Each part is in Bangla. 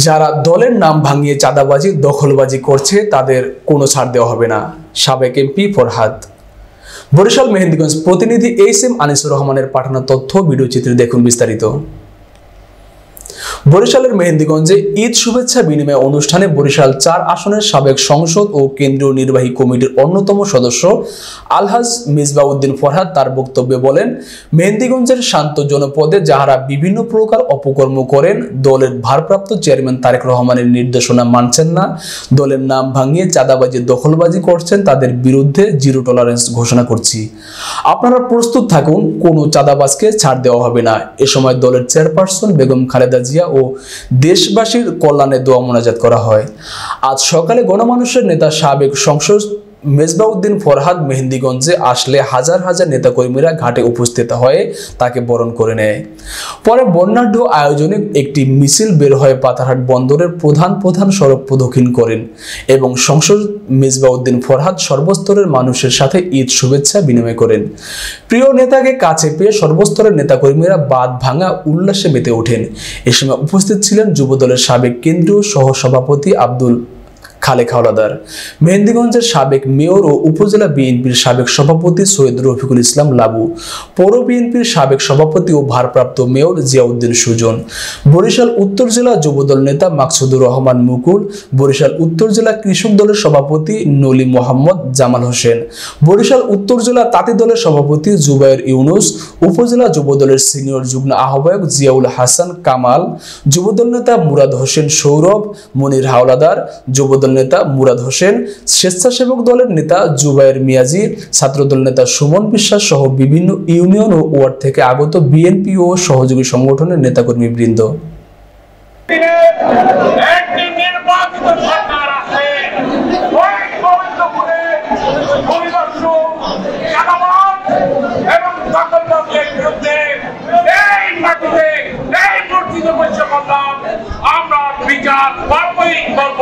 যারা দলের নাম ভাঙিয়ে চাঁদাবাজি দখলবাজি করছে তাদের কোনো ছাড় দেওয়া হবে না, সাবেক এমপি ফরহাদ। বরিশাল মেহেন্দিগঞ্জ প্রতিনিধি এইচ.এম. আনিসুর রহমানের পাঠানো তথ্য ভিডিও চিত্রে দেখুন বিস্তারিত। বরিশালের মেহেন্দিগঞ্জে ঈদ শুভেচ্ছা বিনিময় অনুষ্ঠানে বরিশাল ৪ আসনের সাবেক সংসদ ও কেন্দ্রীয় নির্বাহী কমিটির অন্যতম সদস্য আলহাজ মিসবাউদ্দিন ফরহাদ তার বক্তব্যে বলেন, মেহেন্দিগঞ্জের শান্ত জনপদে যাহারা বিভিন্ন প্রকার অপকর্ম করেন, দলের ভারপ্রাপ্ত চেয়ারম্যান তারেক রহমানের নির্দেশনা মানছেন না, দলের নাম ভাঙিয়ে চাঁদাবাজি দখলবাজি করছেন, তাদের বিরুদ্ধে জিরো টলারেন্স ঘোষণা করছি। আপনারা প্রস্তুত থাকুন, কোনো চাঁদাবাজকে ছাড় দেওয়া হবে না। এ সময় দলের চেয়ারপারসন বেগম খালেদা জিয়া ও দেশবাসীর কল্যাণে দোয়া মোনাজাত করা হয়। আজ সকালে গণমানুষের নেতা সাবেক সংসদ মিসবাউদ্দিন ফরহাদ মেহেন্দিগঞ্জে আসলে হাজার হাজার নেতাকর্মীরা ঘাটে উপস্থিত হয়ে তাকে বরণ করে নেয়। পরে বর্ণাঢ্য আয়োজনে একটি মিছিল বের হয়ে পাতারহাট বন্দরের প্রধান সড়ক প্রদক্ষিণ করেন এবং সংসদ মিসবাউদ্দিন ফরহাদ সর্বস্তরের মানুষের সাথে ঈদ শুভেচ্ছা বিনিময় করেন। প্রিয় নেতাকে কাছে পেয়ে সর্বস্তরের নেতাকর্মীরা বাঁধ ভাঙা উল্লাসে মেতে ওঠেন। এ সময় উপস্থিত ছিলেন যুবদলের সাবেক কেন্দ্রীয় সহসভাপতি আব্দুল খালেক হাওলাদার, মেহেন্দিগঞ্জের সাবেক মেয়র ও উপজেলা বিএনপির সাবেক সভাপতি সৈয়দ রফিকুল ইসলাম লাবু, পৌর বিএনপির সাবেক সভাপতি ও ভারপ্রাপ্ত মেয়র জিয়াউদ্দিন সুজন, বরিশাল উত্তর জেলা যুবদল নেতা মাকসুদুর রহমান মুকুল, বরিশাল উত্তর জেলা কৃষক দলের সভাপতি নলি মোহাম্মদ জামাল হোসেন, বরিশাল উত্তর জেলা তাঁতি দলের সভাপতি জুবায়ের ইউনুস, উপজেলা যুবদলের সিনিয়র যুগ্ম আহ্বায়ক জিয়াউল হাসান কামাল, যুবদল নেতা মুরাদ হোসেন সৌরভ, মনির হাওলাদার, যুবদল নেতা মুরাদ হোসেন, স্বেচ্ছাসেবক দলের নেতা জুবায়ের মিয়াজি, ছাত্রদল নেতা সুমন বিশ্বাস সহ বিভিন্ন ইউনিয়ন ও ওয়ার্ড থেকে আগত বিএনপি ও সহযোগী সংগঠনের নেতাকর্মী বৃন্দ। আমরা বিচার পাবই করব।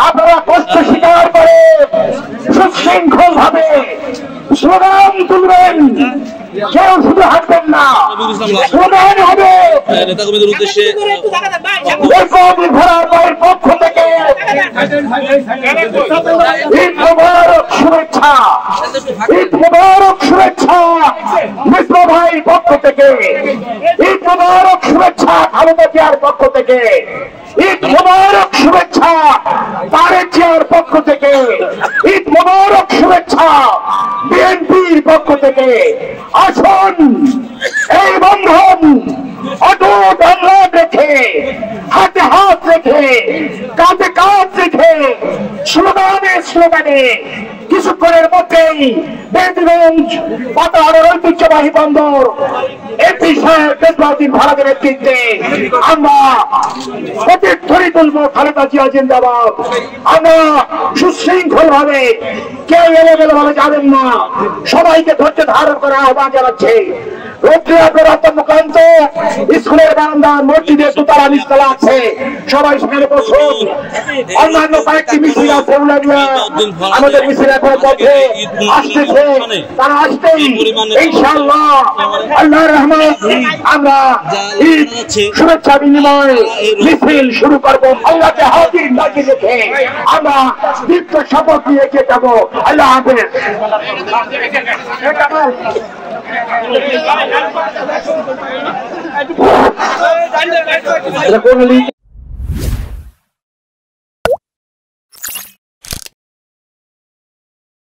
আপনারা কষ্ট স্বীকার করে সুশৃঙ্খল ভাবে স্লোগান তুলবেন, কেউ শুধু হাঁটবেন না, স্লোগান হবে পক্ষ থেকে ঈদ মোবারক শুভেচ্ছা, ঈদ মোবারক শুভেচ্ছা মিশ্র ভাই পক্ষ থেকে, ঈদ মোবারক শুভেচ্ছা খালেদা জিয়ার পক্ষ থেকে, ঈদ মোবারক শুভেচ্ছা তারেক জিয়ার পক্ষ থেকে, ঈদ মোবারক শুভেচ্ছা বিএনপির পক্ষ থেকে। আসুন এই বন্ধন অটুট অঙ্গন রেখে, হাতে হাত রেখে, কাঁধে কাঁধ রেখে, স্লোগানে কিছুক্ষণের মধ্যেই মেহেন্দিগঞ্জ পাতাহারের ঐতিহ্যবাহী বন্দর এমপি সাহেব মিসবাউদ্দিন ফরহাদের নেতৃত্বে আমরা প্রতিধ্বনি তুলব খালেদা জিয়া জিন্দাবাদ। আমরা সুশৃঙ্খল ভাবে কেউ এলোমেলো ভাবে যাবেন না, সবাইকে ধৈর্য ধারণ করার আহ্বান জানাচ্ছে। স্কুলের বারান্দা মসজিদের দোতলা নিচতলা আছে, সবাই সেখানে বসুন। অন্যান্য কয়েকটি মিছিল আছে, আমাদের মিছিল এখন পথে আসতেছে, তারা আসতেই ইনশাআল্লাহ আল্লাহর রহমত আমরা ঈদ শুভেচ্ছা বিনিময় মিছিল শুরু করবো। আল্লাহকে হাজির নাজির রেখে আমরা দীপ্ত শপথ নিয়ে এগিয়ে যাবো। আল্লাহ হাফেজ।